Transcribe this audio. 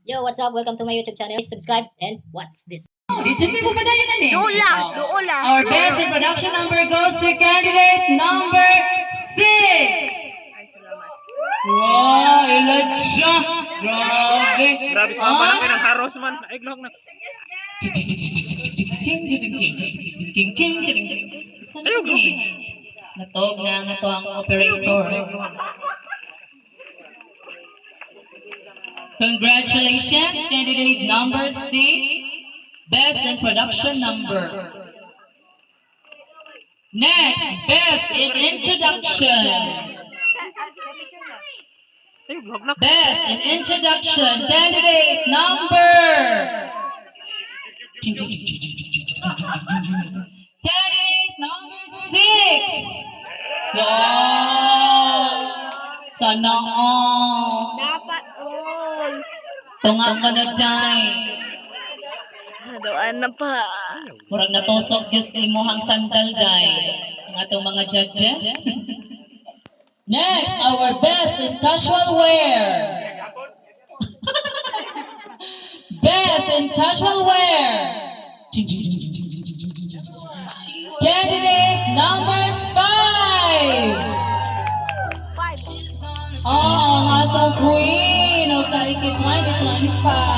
Yo, what's up? Welcome to my YouTube channel. Please subscribe and watch this. Did mo ba tayo na eh? Doon lang. Our best in production number goes to candidate number 6. Wow, ilan siya? Grabe. Grabe sa mga malaki ng haros man. Ay, glog na. Ayun, natog na nga to ang operator. Congratulations, candidate number 6. Best in production number. Next, best in introduction. Ay, glog na. Best in introduction, candidate number. Candidate number 6. So, sana all. Dapat all. Tunga ka na dyan. Doon na pa. Murag natusok yung sa imuhang sandal, day. Ang atong mga judges. Next, our best in casual wear. Best in casual wear. Candidate number 5. Oh, ang atong queen of Taiki 2025.